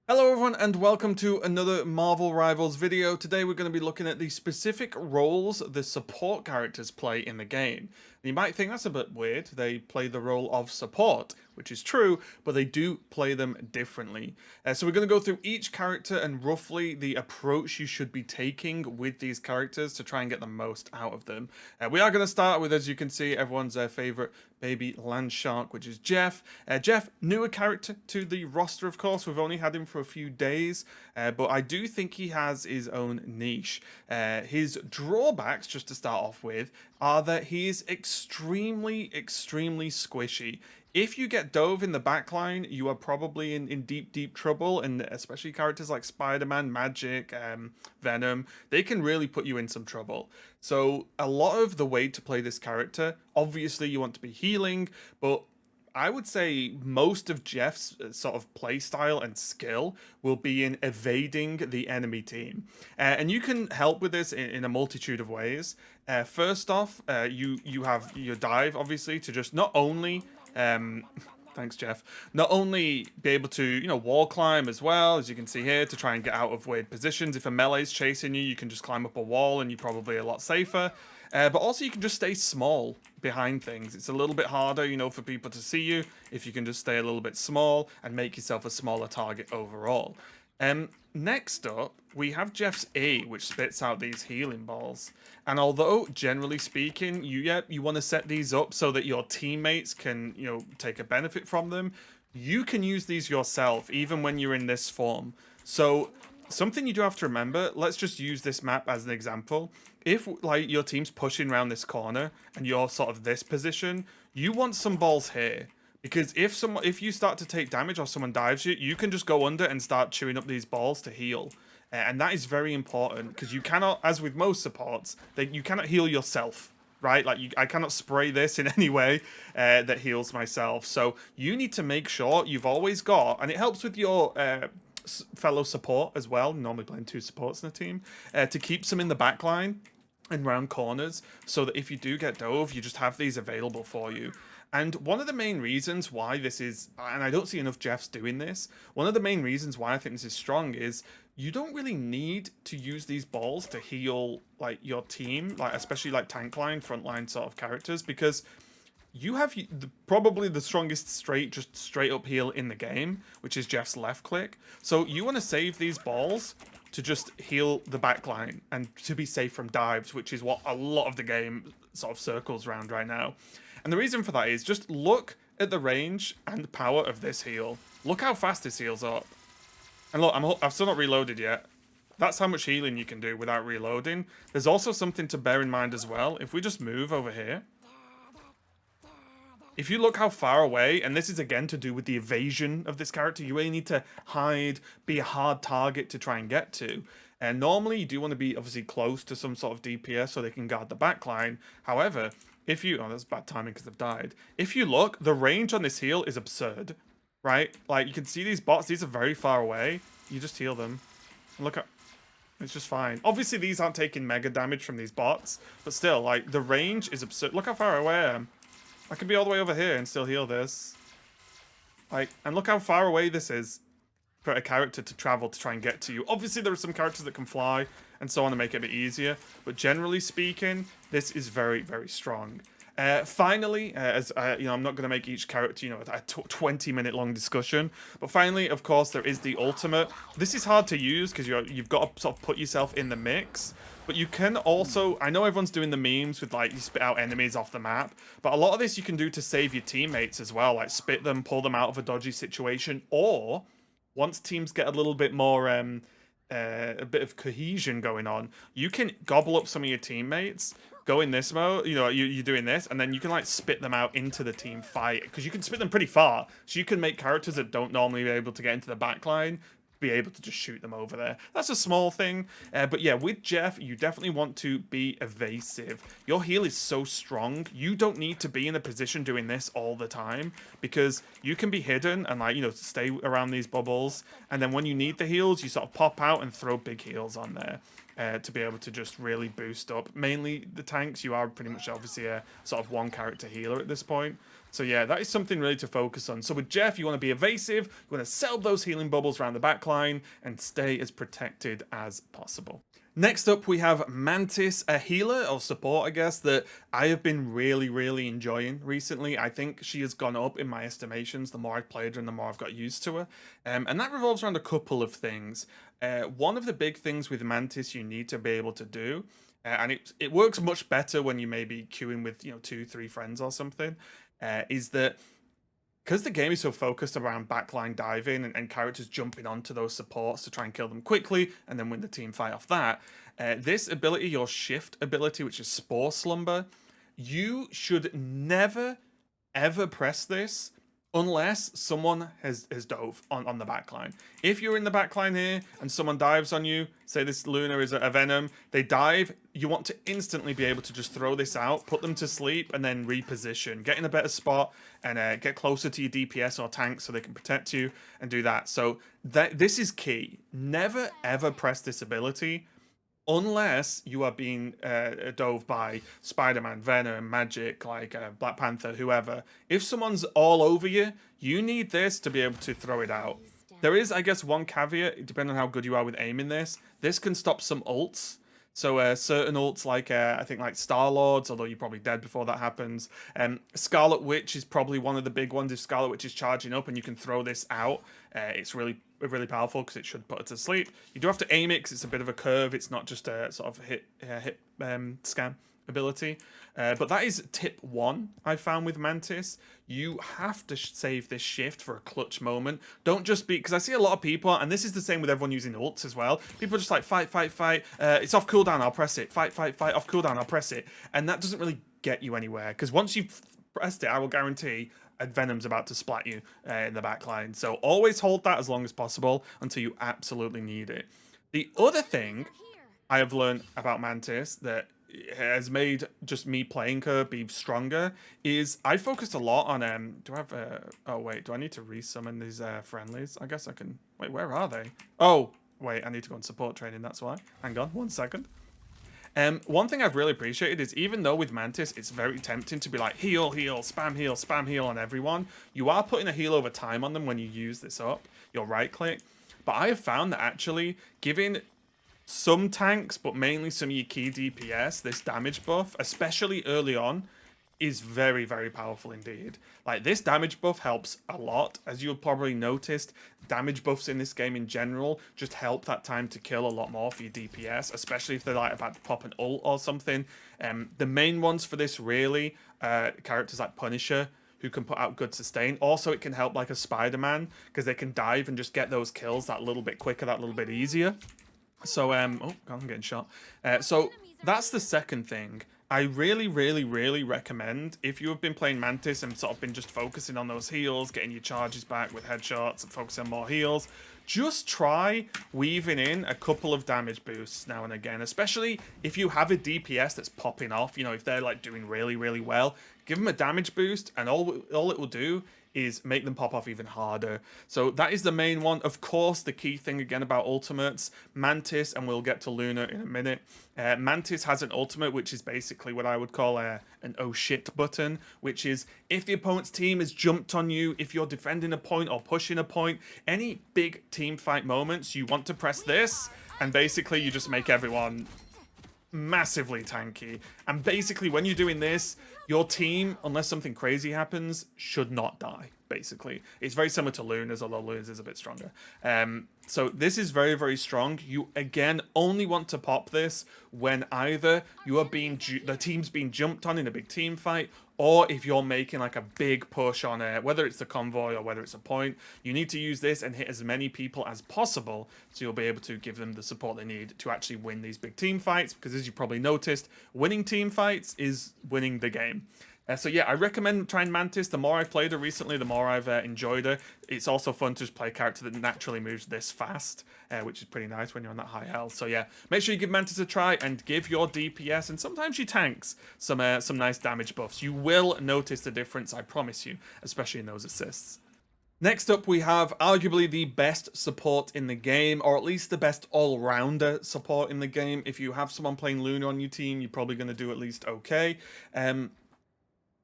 Hello everyone and welcome to another Marvel Rivals video. Today we're going to be looking at the specific roles the support characters play in the game. You might think that's a bit weird, they play the role of support, which is true, but they do play them differently. So we're going to go through each character and roughly the approach you should be taking with these characters to try and get the most out of them. We are going to start with, as you can see, everyone's favourite baby land shark, which is Jeff. Jeff, newer character to the roster, of course. We've only had him for a few days, but I do think he has his own niche. His drawbacks, just to start off with, are that he is extremely squishy. If you get dove in the backline, you are probably in deep trouble, and especially characters like Spider-Man, Magic, Venom, they can really put you in some trouble. So a lot of the way to play this character, obviously you want to be healing, but I would say most of Jeff's sort of play style and skill will be in evading the enemy team. And you can help with this in a multitude of ways. First off, you have your dive, obviously, to just not only... thanks, Jeff. Not only be able to, wall climb as well, as you can see here, to try and get out of weird positions. If a melee's chasing you, you can just climb up a wall and you're probably a lot safer. But also you can just stay small behind things. It's a little bit harder, for people to see you if you can just stay a little bit small and make yourself a smaller target overall. Next up, we have Jeff's E, which spits out these healing balls. And although, generally speaking, you want to set these up so that your teammates can, take a benefit from them, you can use these yourself, even when you're in this form. So, something you do have to remember, let's just use this map as an example. If, like, your team's pushing around this corner, and you're sort of this position, you want some balls here. Because if you start to take damage or someone dives you, you can just go under and start chewing up these balls to heal. And that is very important, because you cannot, as with most supports, you cannot heal yourself, right? Like, I cannot spray this in any way that heals myself. So you need to make sure you've always got, and it helps with your fellow support as well, normally playing two supports in a team, to keep some in the back line and round corners, so that if you do get dove, you just have these available for you. And one of the main reasons why this is, and I don't see enough Jeffs doing this, one of the main reasons why I think this is strong is you don't really need to use these balls to heal, like, your team, like, especially like tank line, front line sort of characters, because you have probably the strongest straight up heal in the game, which is Jeff's left click. So you want to save these balls to just heal the backline and to be safe from dives, which is what a lot of the game sort of circles around right now. And the reason for that is just look at the range and power of this heal. Look how fast this heals up. And look, I've still not reloaded yet. That's how much healing you can do without reloading. There's also something to bear in mind as well. If we just move over here, if you look how far away, and this is again to do with the evasion of this character, you really need to hide, be a hard target to try and get to. And normally you do want to be obviously close to some sort of DPS so they can guard the backline. However, if you... oh, that's bad timing because they've died. If you look, the range on this heal is absurd, right? Like, you can see these bots, these are very far away. You just heal them. And look at... it's just fine. Obviously, these aren't taking mega damage from these bots, but still, like, the range is absurd. Look how far away I am. I could be all the way over here and still heal this. Like, and look how far away this is for a character to travel to try and get to you. Obviously, there are some characters that can fly and so on to make it a bit easier, but generally speaking, this is very strong. Finally, as I'm not going to make each character, a 20-minute long discussion. But finally, of course, there is the ultimate. This is hard to use because you've got to sort of put yourself in the mix. But you can also, I know everyone's doing the memes with, like, you spit out enemies off the map, but a lot of this you can do to save your teammates as well, like spit them, pull them out of a dodgy situation, or once teams get a little bit more a bit of cohesion going on, you can gobble up some of your teammates, go in this mode, you're doing this, and then you can, like, spit them out into the team fight, because you can spit them pretty far, so you can make characters that don't normally be able to get into the backline be able to just shoot them over there. That's a small thing, but yeah, with Jeff, you definitely want to be evasive. Your heal is so strong, you don't need to be in a position doing this all the time, because you can be hidden and, like, stay around these bubbles, and then when you need the heals, you sort of pop out and throw big heals on there. to be able to just really boost up. Mainly the tanks, you are pretty much obviously a sort of one character healer at this point. So yeah, that is something really to focus on. So with Jeff, you want to be evasive, you want to sell those healing bubbles around the back line, and stay as protected as possible. Next up, we have Mantis, a healer or support, I guess, that I have been really enjoying recently. I think she has gone up in my estimations the more I've played her and the more I've got used to her. And that revolves around a couple of things. One of the big things with Mantis you need to be able to do, and it works much better when you may be queuing with 2-3 friends or something, is that because the game is so focused around backline diving and characters jumping onto those supports to try and kill them quickly and then win the team fight off that, this ability, your shift ability, which is Spore Slumber, you should never, ever press this unless someone has dove on the backline. If you're in the backline here and someone dives on you, say this Luna is a Venom, they dive, you want to instantly be able to just throw this out, put them to sleep, and then reposition. Get in a better spot and get closer to your DPS or tank so they can protect you and do that. So this is key. Never ever press this ability unless you are being dove by Spider-Man, Venom, Magic, like Black Panther, whoever. If someone's all over you, you need this to be able to throw it out. There is, I guess, one caveat, depending on how good you are with aiming this. This can stop some ults. So certain ults like, I think like Star-Lord's, although you're probably dead before that happens. Scarlet Witch is probably one of the big ones. If Scarlet Witch is charging up and you can throw this out, it's really powerful because it should put her to sleep. You do have to aim it because it's a bit of a curve. It's not just a sort of hit scan ability. But that is tip 1 I found with Mantis. You have to save this shift for a clutch moment. Don't just be, because I see a lot of people, and this is the same with everyone using ults as well. People are just like, fight. It's off cooldown, I'll press it. Fight, off cooldown, I'll press it. And that doesn't really get you anywhere, because once you've pressed it, I will guarantee a Venom's about to splat you in the back line. So always hold that as long as possible until you absolutely need it. The other thing I have learned about Mantis that has made just me playing her be stronger is I focused a lot on do I have oh wait, do I need to resummon these friendlies? I guess I can. Wait, where are they? Oh wait, I need to go on support training, that's why. Hang on 1 second. One thing I've really appreciated is even though with Mantis it's very tempting to be like heal, spam heal on everyone, you are putting a heal over time on them when you use this up, your right click. But I have found that actually giving some tanks, but mainly some of your key DPS, this damage buff, especially early on, is very powerful indeed. Like, this damage buff helps a lot. As you've probably noticed, damage buffs in this game in general just help that time to kill a lot more for your DPS, especially if they're like about to pop an ult or something. The main ones for this really, characters like Punisher, who can put out good sustain. Also, it can help like a Spider-Man, because they can dive and just get those kills that little bit quicker, that little bit easier. So, oh, I'm getting shot. So that's the second thing. I really recommend, if you have been playing Mantis and sort of been just focusing on those heals, getting your charges back with headshots and focusing on more heals, just try weaving in a couple of damage boosts now and again, especially if you have a DPS that's popping off, if they're like doing really well, give them a damage boost and all it will do is make them pop off even harder. So that is the main one. Of course, the key thing again about ultimates, Mantis, and we'll get to Luna in a minute. Mantis has an ultimate, which is basically what I would call an oh shit button, which is if the opponent's team has jumped on you, if you're defending a point or pushing a point, any big team fight moments, you want to press this, and basically you just make everyone massively tanky. And basically when you're doing this, your team, unless something crazy happens, should not die, basically. It's very similar to Luna's, although Luna's is a bit stronger. So this is very strong. You, again, only want to pop this when either you are the team's being jumped on in a big team fight, or if you're making like a big push on whether it's the convoy or whether it's a point, you need to use this and hit as many people as possible so you'll be able to give them the support they need to actually win these big team fights, because as you probably noticed, winning team fights is winning the game. So yeah, I recommend trying Mantis. The more I've played her recently, the more I've enjoyed her. It's also fun to just play a character that naturally moves this fast, which is pretty nice when you're on that high health. So yeah, make sure you give Mantis a try and give your DPS and sometimes your tanks some nice damage buffs. You will notice the difference, I promise you, especially in those assists. Next up, we have arguably the best support in the game, or at least the best all-rounder support in the game. If you have someone playing Luna on your team, you're probably going to do at least okay. And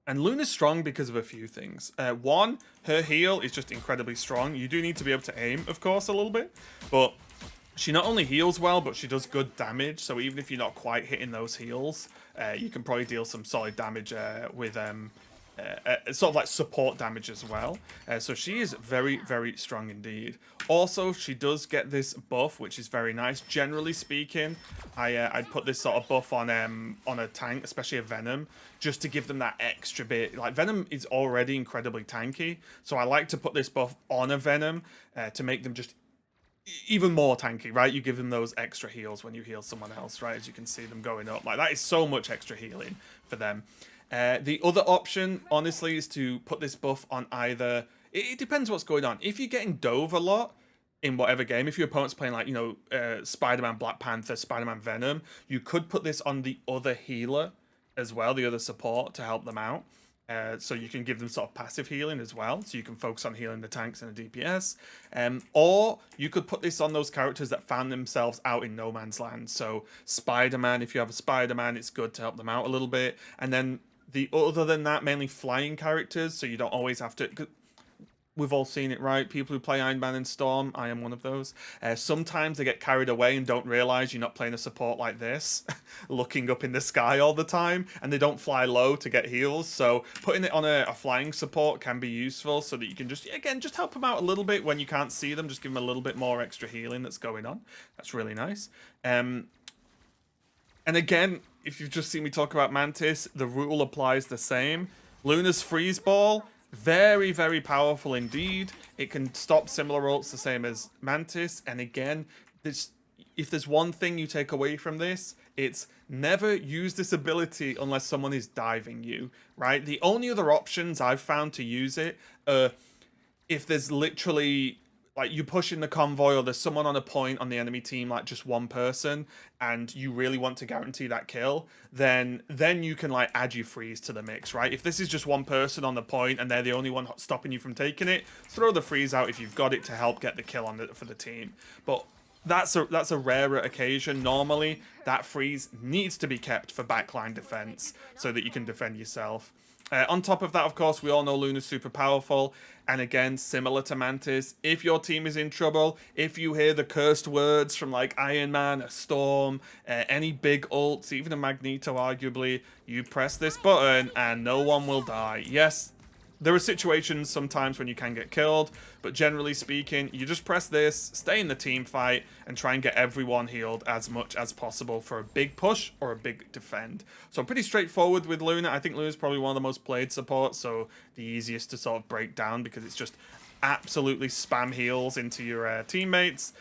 Luna's strong because of a few things. One, her heal is just incredibly strong. You do need to be able to aim, of course, a little bit, but she not only heals well, but she does good damage. So even if you're not quite hitting those heals, you can probably deal some solid damage with sort of like support damage as well. So she is very, very strong indeed. Also, she does get this buff, which is very nice. Generally speaking, I'd put this sort of buff on a tank, especially a Venom, just to give them that extra bit. Like, Venom is already incredibly tanky, so I like to put this buff on a Venom to make them just even more tanky, right? You give them those extra heals when you heal someone else, right? As you can see them going up. Like, that is so much extra healing for them. The other option, honestly, is to put this buff on either... It depends what's going on. If you're getting dove a lot in whatever game, if your opponent's playing, like, you know, Spider-Man, Black Panther, Spider-Man, Venom, you could put this on the other healer as well, the other support, to help them out. So you can give them sort of passive healing as well. So you can focus on healing the tanks and the DPS. Or you could put this on those characters that found themselves out in no man's land. So Spider-Man, if you have a Spider-Man, it's good to help them out a little bit. And then other than that, mainly flying characters. So you don't always have to... We've all seen it, right? People who play Iron Man and Storm, I am one of those. Sometimes they get carried away and don't realize you're not playing a support like this, looking up in the sky all the time, and they don't fly low to get heals. So putting it on a flying support can be useful so that you can just, again, just help them out a little bit when you can't see them. Just give them a little bit more extra healing that's going on. That's really nice. And again, if you've just seen me talk about Mantis, the rule applies the same. Luna's freeze ball, very, very powerful indeed. It can stop similar ults the same as Mantis. And again, if there's one thing you take away from this, it's never use this ability unless someone is diving you, right? The only other options I've found to use it are if there's literally... like, you push in the convoy or there's someone on a point on the enemy team, like just one person, and you really want to guarantee that kill, then you can, like, add your freeze to the mix, right? If this is just one person on the point and they're the only one stopping you from taking it, throw the freeze out if you've got it to help get the kill for the team. But that's a rarer occasion. Normally, that freeze needs to be kept for backline defense so that you can defend yourself. On top of that, of course, we all know Luna's super powerful. And again, similar to Mantis, if your team is in trouble, if you hear the cursed words from, like, Iron Man, a Storm, any big ults, even a Magneto, arguably, you press this button and no one will die. Yes, there are situations sometimes when you can get killed, but generally speaking, you just press this, stay in the team fight, and try and get everyone healed as much as possible for a big push or a big defend. So pretty straightforward with Luna. I think Luna's probably one of the most played supports, so the easiest to sort of break down because it's just absolutely spam heals into your teammates.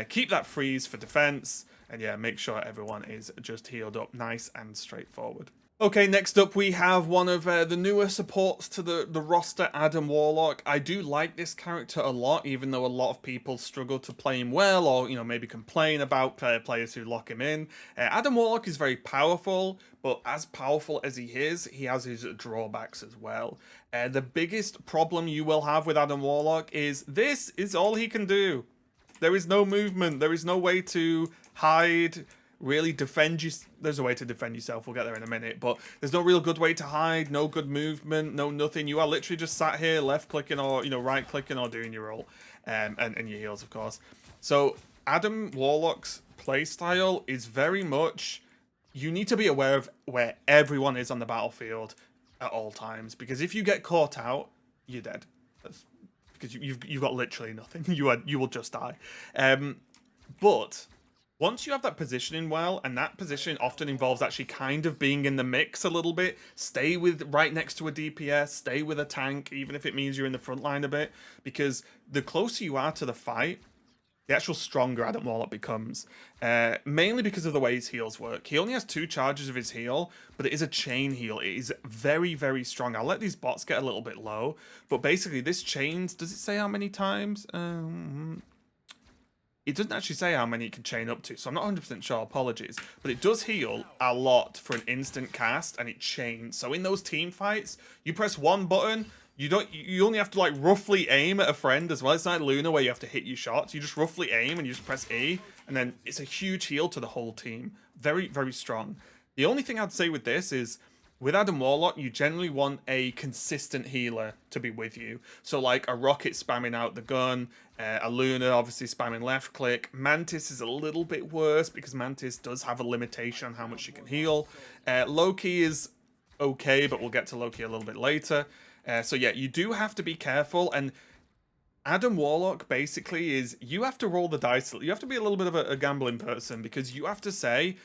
Keep that freeze for defense, and yeah, make sure everyone is just healed up nice and straightforward. Okay, next up we have one of the newer supports to the roster, Adam Warlock. I do like this character a lot, even though a lot of people struggle to play him well, or, you know, maybe complain about players who lock him in. Adam Warlock is very powerful, but as powerful as he is, he has his drawbacks as well. The biggest problem you will have with Adam Warlock is this is all he can do. There is no movement. There is no way to hide, really defend you. There's a way to defend yourself, we'll get there in a minute, but there's no real good way to hide, no good movement, no nothing. You are literally just sat here left clicking or, you know, right clicking or doing your ult, and your heals, of course. So Adam Warlock's playstyle is very much, you need to be aware of where everyone is on the battlefield at all times, because if you get caught out, you're dead. That's because you've got literally nothing. You will just die. But once you have that positioning well, and that position often involves actually kind of being in the mix a little bit, stay with right next to a DPS, stay with a tank, even if it means you're in the front line a bit, because the closer you are to the fight, the actual stronger Adam Warlock becomes. Mainly because of the way his heals work. He only has 2 charges of his heal, but it is a chain heal. It is very, very strong. I'll let these bots get a little bit low, but basically this chains, does it say how many times? It doesn't actually say how many it can chain up to, so I'm not 100% sure, apologies. But it does heal a lot for an instant cast, and it chains. So in those team fights, you press one button, you only have to like roughly aim at a friend as well. It's not like Luna where you have to hit your shots. You just roughly aim and you just press E, and then it's a huge heal to the whole team. Very, very strong. The only thing I'd say with this is, with Adam Warlock, you generally want a consistent healer to be with you. So like a Rocket spamming out the gun, a Luna obviously spamming left click. Mantis is a little bit worse because Mantis does have a limitation on how much she can heal. Loki is okay, but we'll get to Loki a little bit later. So yeah, you do have to be careful, and Adam Warlock basically is, you have to roll the dice. You have to be a little bit of a gambling person, because you have to say,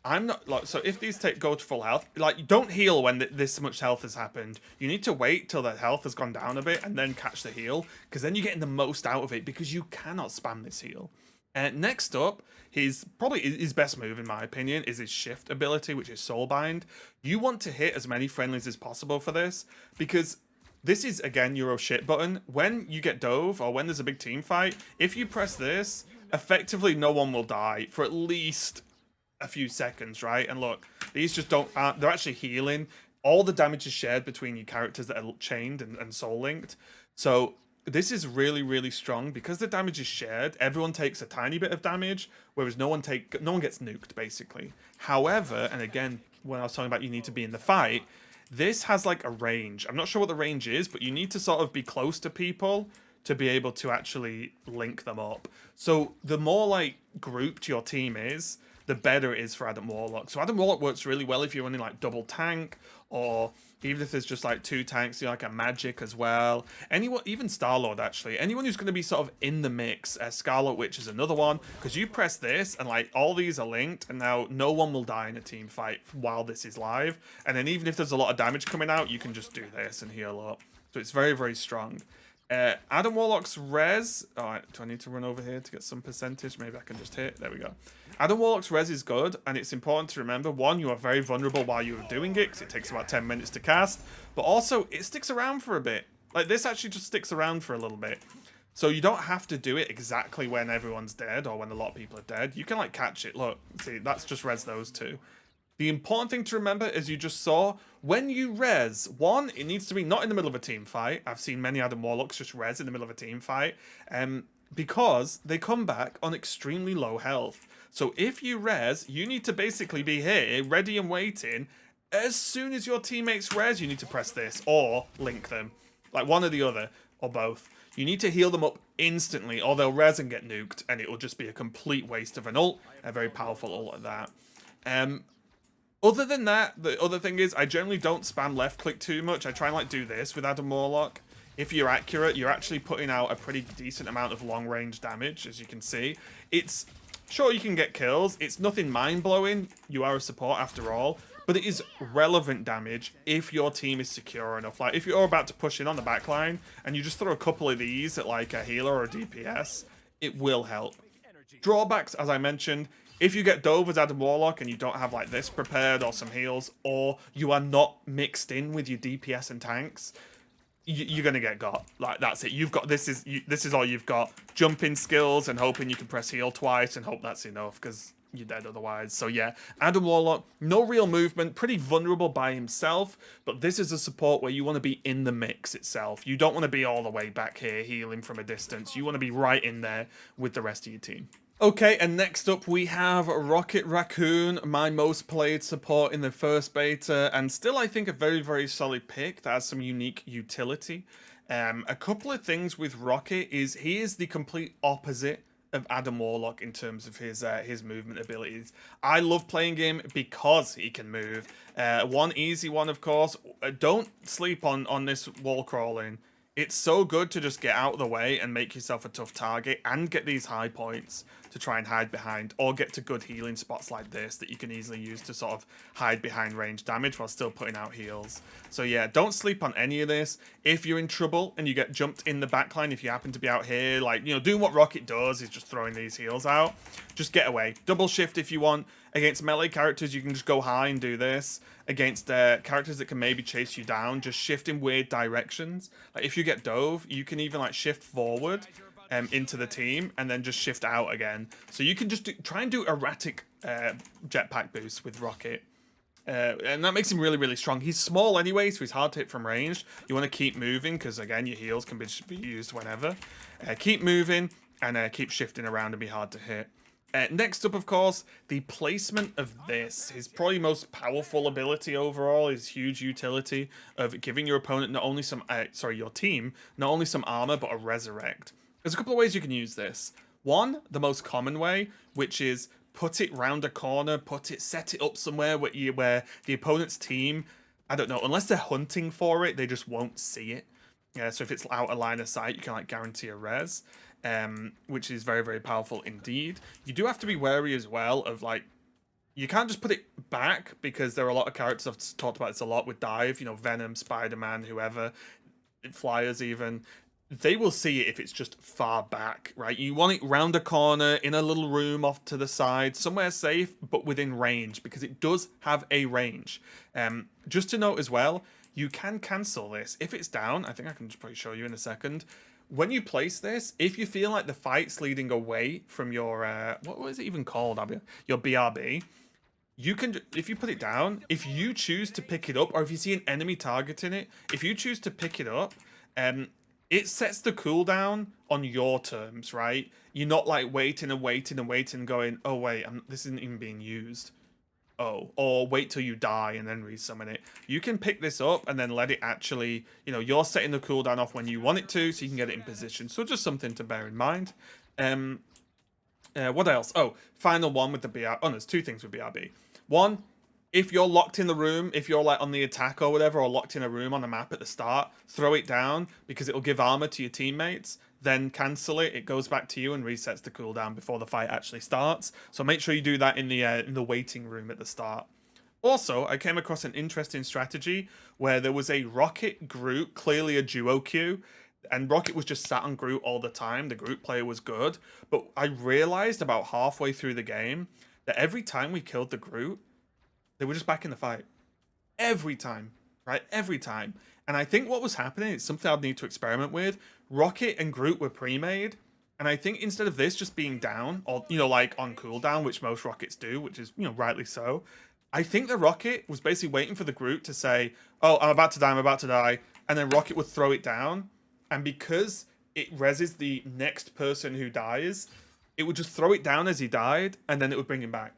I'm not like, so if these go to full health, like, you don't heal when this much health has happened. You need to wait till that health has gone down a bit and then catch the heal, because then you're getting the most out of it, because you cannot spam this heal. Next up, probably his best move, in my opinion, is his shift ability, which is Soulbind. You want to hit as many friendlies as possible for this, because this is, again, your shit button. When you get dove, or when there's a big team fight, if you press this, effectively no one will die for at least a few seconds, right? And look, these just they're actually healing. All the damage is shared between your characters that are chained and soul linked. So this is really, really strong because the damage is shared. Everyone takes a tiny bit of damage, whereas no one gets nuked, basically. However, and again, when I was talking about you need to be in the fight, this has like a range. I'm not sure what the range is, but you need to sort of be close to people to be able to actually link them up. So the more like grouped your team is, the better it is for Adam Warlock. So Adam Warlock works really well if you're running like double tank, or even if there's just like 2 tanks, you know, like a Magic as well. Anyone, even Star-Lord actually. Anyone who's going to be sort of in the mix. Scarlet Witch is another one, because you press this and like all these are linked, and now no one will die in a team fight while this is live. And then even if there's a lot of damage coming out, you can just do this and heal up. So it's very, very strong. Adam Warlock's res. Alright, do I need to run over here to get some percentage? Maybe I can just hit. There we go. Adam Warlock's res is good, and it's important to remember, one, you are very vulnerable while you're doing it, because it takes about 10 minutes to cast, but also, it sticks around for a bit. Like, this actually just sticks around for a little bit. So you don't have to do it exactly when everyone's dead, or when a lot of people are dead. You can, like, catch it. Look, see, that's just res those two. The important thing to remember, as you just saw, when you res, one, it needs to be not in the middle of a team fight. I've seen many Adam Warlocks just res in the middle of a team fight, because they come back on extremely low health. So if you res, you need to basically be here, ready and waiting. As soon as your teammates res, you need to press this, or link them. Like one or the other, or both. You need to heal them up instantly, or they'll res and get nuked, and it will just be a complete waste of an ult, a very powerful ult at that. Other than that, the other thing is, I generally don't spam left click too much. I try and like do this with Adam Warlock. If you're accurate, you're actually putting out a pretty decent amount of long range damage, as you can see. It's, sure, you can get kills. It's nothing mind blowing. You are a support after all, but it is relevant damage if your team is secure enough. Like if you're about to push in on the backline and you just throw a couple of these at like a healer or a DPS, it will help. Drawbacks, as I mentioned, if you get dove as Adam Warlock and you don't have like this prepared or some heals, or you are not mixed in with your DPS and tanks, you're gonna get got. Like that's it. You've got this is all you've got. Jumping skills and hoping you can press heal twice and hope that's enough, because you're dead otherwise. So yeah, Adam Warlock, no real movement, pretty vulnerable by himself, but this is a support where you want to be in the mix itself. You don't want to be all the way back here healing from a distance. You want to be right in there with the rest of your team. Okay, and next up we have Rocket Raccoon, my most played support in the first beta, and still I think a very, very solid pick that has some unique utility. A couple of things with Rocket is he is the complete opposite of Adam Warlock in terms of his movement abilities. I love playing him because he can move. One easy one, of course, don't sleep on this wall crawling. It's so good to just get out of the way and make yourself a tough target and get these high points to try and hide behind, or get to good healing spots like this that you can easily use to sort of hide behind range damage while still putting out heals. So yeah, don't sleep on any of this. If you're in trouble and you get jumped in the backline, if you happen to be out here, like, you know, doing what Rocket does is just throwing these heals out, just get away. Double shift if you want. Against melee characters, you can just go high and do this. Against characters that can maybe chase you down, just shift in weird directions. Like if you get dove, you can even like shift forward into the team and then just shift out again. So you can just try and do erratic jetpack boosts with Rocket. And that makes him really, really strong. He's small anyway, so he's hard to hit from range. You want to keep moving, because again, your heals can be used whenever. Keep moving, and keep shifting around and be hard to hit. Next up, of course, the placement of this. His probably most powerful ability overall, his huge utility of giving your opponent not only some, your team, not only some armor, but a resurrect. There's a couple of ways you can use this. One, the most common way, which is put it round a corner, set it up somewhere where the opponent's team, I don't know, unless they're hunting for it, they just won't see it. Yeah, so if it's out of line of sight, you can like guarantee a res. Which is very, very powerful indeed. You do have to be wary as well of like, you can't just put it back, because there are a lot of characters, I've talked about this a lot with Dive, you know, Venom, Spider-Man, whoever, Flyers even, they will see it if it's just far back, right? You want it round a corner, in a little room off to the side, somewhere safe, but within range, because it does have a range. Just to note as well, you can cancel this. If it's down, I think I can just probably show you in a second. When you place this, if you feel like the fight's leading away from your, what was it even called, Abby? Your BRB, you can, if you put it down, if you choose to pick it up, or if you see an enemy targeting it, if you choose to pick it up, it sets the cooldown on your terms, right? You're not like waiting and waiting and waiting and going, oh wait, this isn't even being used. Oh, or wait till you die and then resummon it. You can pick this up and then let it actually, you know, you're setting the cooldown off when you want it to, so you can get it in position. So just something to bear in mind. What else? Oh, final one with the BR. Oh, there's two things with BRB. One, if you're locked in the room, if you're like on the attack or whatever, or locked in a room on a map at the start, throw it down, because it'll give armor to your teammates. Then cancel it. It goes back to you and resets the cooldown before the fight actually starts. So make sure you do that in the waiting room at the start. Also, I came across an interesting strategy where there was a Rocket Groot, clearly a duo queue, and Rocket was just sat on Groot all the time. The Groot player was good, but I realized about halfway through the game that every time we killed the Groot, they were just back in the fight. Every time, right? Every time. And I think what was happening, it's something I'd need to experiment with. Rocket and Groot were pre-made, and I think instead of this just being down, or, you know, like on cooldown, which most Rockets do, which is, you know, rightly so, I think the Rocket was basically waiting for the Groot to say, oh, I'm about to die, and then Rocket would throw it down, and because it reses the next person who dies, it would just throw it down as he died, and then it would bring him back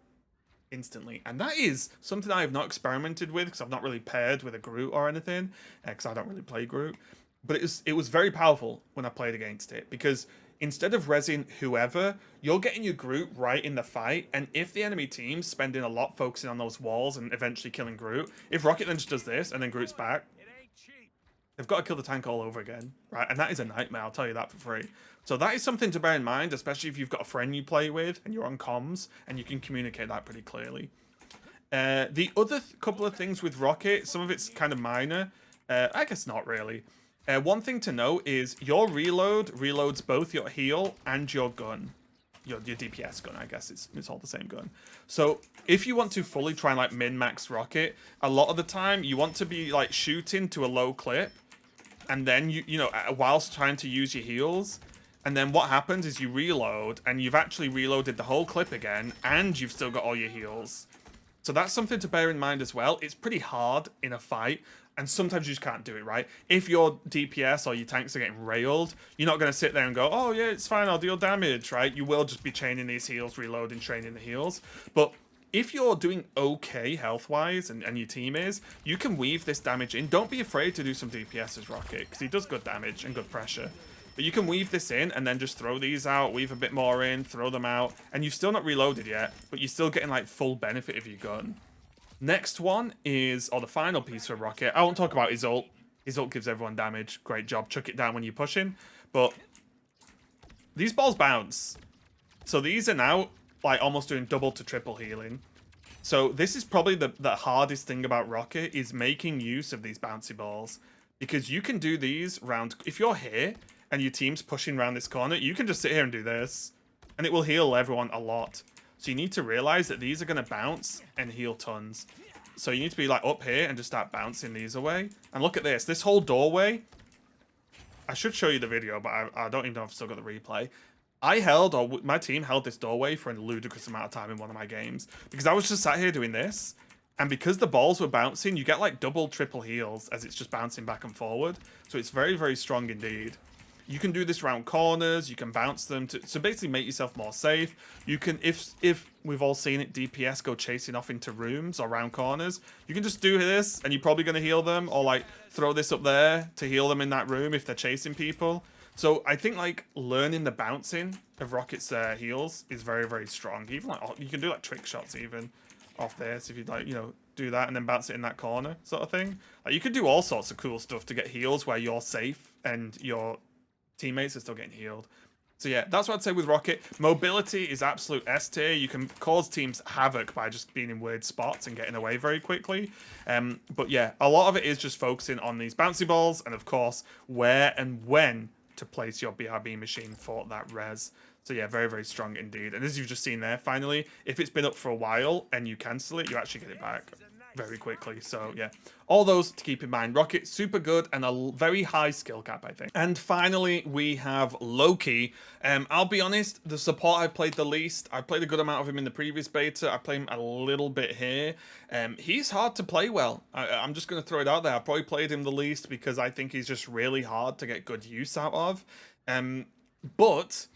instantly. And that is something I have not experimented with, because I've not really paired with a Groot or anything, because I don't really play Groot. But it was very powerful when I played against it, because instead of rezzing whoever, you're getting your Groot right in the fight, and if the enemy team's spending a lot focusing on those walls and eventually killing Groot, if Rocket then just does this and then Groot's back, they've got to kill the tank all over again, right? And that is a nightmare, I'll tell you that for free. So that is something to bear in mind, especially if you've got a friend you play with and you're on comms and you can communicate that pretty clearly. The other couple of things with Rocket, some of it's kind of minor. I guess not really. One thing to note is your reload reloads both your heal and your gun. Your DPS gun, I guess it's all the same gun. So if you want to fully try and like min-max Rocket, a lot of the time you want to be like shooting to a low clip, and then you know, whilst trying to use your heals, and then what happens is you reload and you've actually reloaded the whole clip again, and you've still got all your heals. So that's something to bear in mind as well. It's pretty hard in a fight, and sometimes you just can't do it, right? If your DPS or your tanks are getting railed, you're not going to sit there and go, oh yeah, it's fine, I'll deal damage, right? You will just be chaining these heals, reloading, training the heals. But if you're doing okay health-wise, and your team is, you can weave this damage in. Don't be afraid to do some DPS as Rocket, because he does good damage and good pressure. But you can weave this in and then just throw these out, weave a bit more in, throw them out, and you've still not reloaded yet, but you're still getting like full benefit of your gun. Next one is, or the final piece for Rocket, I won't talk about his ult. His ult gives everyone damage. Great job. Chuck it down when you're pushing. But these balls bounce. So these are now like almost doing double to triple healing. So this is probably the hardest thing about Rocket, is making use of these bouncy balls. Because you can do these round, if you're here and your team's pushing around this corner, you can just sit here and do this, and it will heal everyone a lot. So you need to realize that these are going to bounce and heal tons. So you need to be like up here and just start bouncing these away. And look at this. This whole doorway. I should show you the video, but I don't even know if I've still got the replay. I held, or my team held this doorway for a ludicrous amount of time in one of my games. Because I was just sat here doing this. And because the balls were bouncing, you get like double, triple heals as it's just bouncing back and forward. So it's very, very strong indeed. You can do this around corners. You can bounce them to basically make yourself more safe. You can, if we've all seen it, DPS go chasing off into rooms or around corners. You can just do this, and you're probably going to heal them, or like throw this up there to heal them in that room if they're chasing people. So I think like learning the bouncing of Rocket's heals is very, very strong. Even like you can do like trick shots even off this if you'd like, you know, do that and then bounce it in that corner sort of thing. Like you could do all sorts of cool stuff to get heals where you're safe and your teammates are still getting healed. So yeah, that's what I'd say with Rocket. Mobility is absolute S tier. You can cause teams havoc by just being in weird spots and getting away very quickly. But yeah, a lot of it is just focusing on these bouncy balls and of course where and when to place your BRB machine for that res. So yeah, very, very strong indeed. And as you've just seen there, finally, if it's been up for a while and you cancel it, you actually get it back very quickly. So yeah, all those to keep in mind. Rocket, super good and a very high skill cap, I think. And finally, we have Loki. I'll be honest, the support I played the least. I played a good amount of him in the previous beta. I played him a little bit here. He's hard to play well. I'm just going to throw it out there. I probably played him the least because I think he's just really hard to get good use out of. But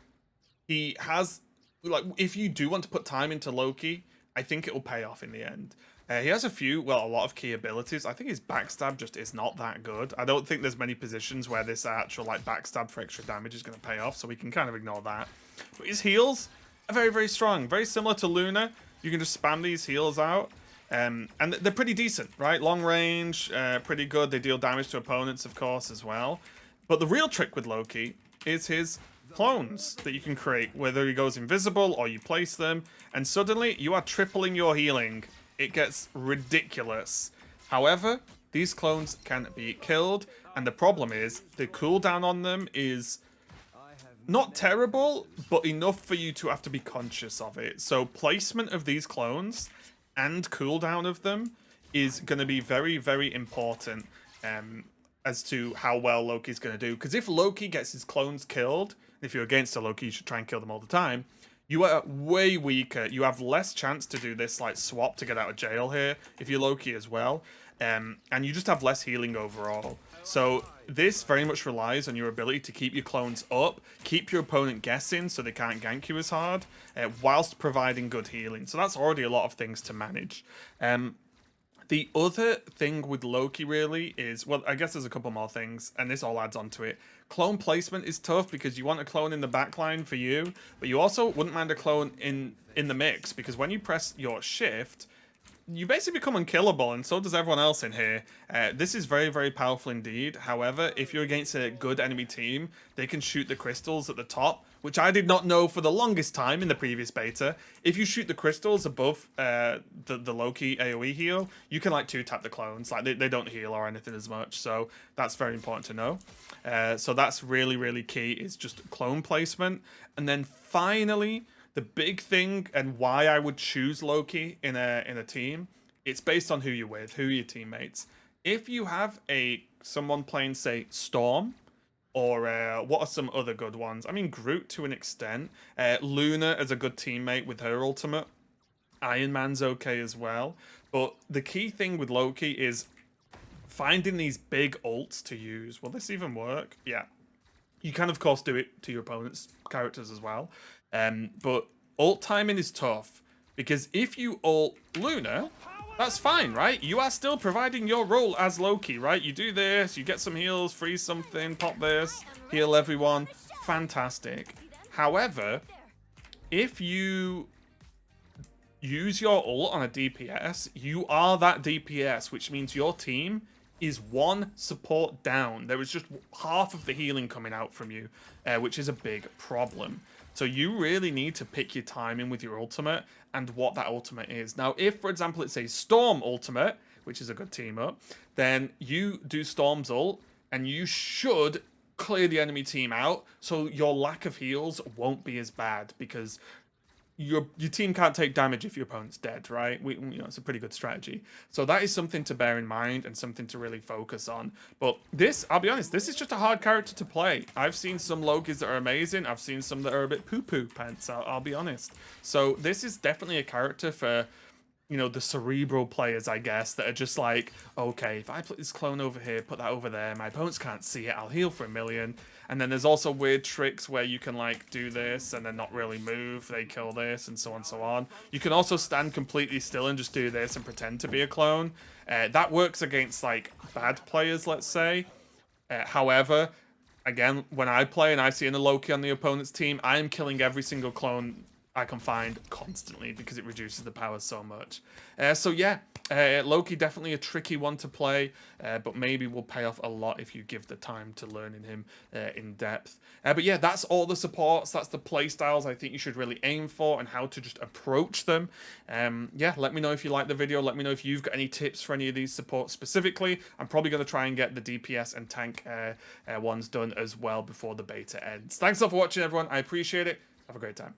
he has, like, if you do want to put time into Loki, I think it will pay off in the end. He has a lot of key abilities. I think his backstab just is not that good. I don't think there's many positions where this actual like backstab for extra damage is going to pay off, so we can kind of ignore that. But his heals are very, very strong. Very similar to Luna. You can just spam these heals out. And they're pretty decent, right? Long range, pretty good. They deal damage to opponents, of course, as well. But the real trick with Loki is his clones that you can create, whether he goes invisible or you place them, and suddenly you are tripling your healing. It gets ridiculous. However, these clones can be killed, and the problem is the cooldown on them is not terrible, but enough for you to have to be conscious of it. So placement of these clones and cooldown of them is going to be very, very important as to how well Loki's going to do. Because if Loki gets his clones killed, if you're against a Loki, you should try and kill them all the time. You are way weaker. You have less chance to do this like swap to get out of jail here if you're Loki as well. And you just have less healing overall. So this very much relies on your ability to keep your clones up, keep your opponent guessing so they can't gank you as hard, whilst providing good healing. So that's already a lot of things to manage. The other thing with Loki really is, well, I guess there's a couple more things, and this all adds on to it. Clone placement is tough because you want a clone in the backline for you, but you also wouldn't mind a clone in the mix, because when you press your shift, you basically become unkillable, and so does everyone else in here. This is very, very powerful indeed. However, if you're against a good enemy team, they can shoot the crystals at the top, which I did not know for the longest time in the previous beta. If you shoot the crystals above the Loki AoE heal, you can like 2-tap the clones. Like they don't heal or anything as much, so that's very important to know. So that's really, really key, is just clone placement. And then finally, the big thing and why I would choose Loki in a team, it's based on who you're with, who are your teammates. If you have someone playing, say, Storm, or what are some other good ones? I mean, Groot to an extent. Luna is a good teammate with her ultimate. Iron Man's okay as well. But the key thing with Loki is finding these big ults to use. Will this even work? Yeah. You can, of course, do it to your opponent's characters as well. But ult timing is tough, because if you ult Luna, that's fine, right? You are still providing your role as Loki, right? You do this, you get some heals, freeze something, pop this, heal everyone. Fantastic. However, if you use your ult on a DPS, you are that DPS, which means your team is one support down. There is just half of the healing coming out from you, which is a big problem. So you really need to pick your timing with your ultimate and what that ultimate is. Now, if, for example, it's a Storm ultimate, which is a good team up, then you do Storm's ult, and you should clear the enemy team out, so your lack of heals won't be as bad, because your team can't take damage if your opponent's dead, right? It's a pretty good strategy. So that is something to bear in mind and something to really focus on. But this, I'll be honest, this is just a hard character to play. I've seen some Lokis that are amazing. I've seen some that are a bit poo-poo pants, I'll be honest. So this is definitely a character for, you know, the cerebral players, I guess, that are just like, okay, if I put this clone over here, put that over there, my opponents can't see it, I'll heal for 1,000,000. And then there's also weird tricks where you can like do this and then not really move, they kill this, and so on and so on. You can also stand completely still and just do this and pretend to be a clone. That works against like bad players, let's say. However, again, when I play and I see a Loki on the opponent's team, I am killing every single clone I can find constantly because it reduces the power so much. So yeah, Loki definitely a tricky one to play, but maybe will pay off a lot if you give the time to learning him in depth. But yeah, that's all the supports. That's the play styles I think you should really aim for and how to just approach them. Yeah, let me know if you like the video. Let me know if you've got any tips for any of these supports specifically. I'm probably going to try and get the DPS and tank ones done as well before the beta ends. Thanks all for watching, everyone. I appreciate it. Have a great time.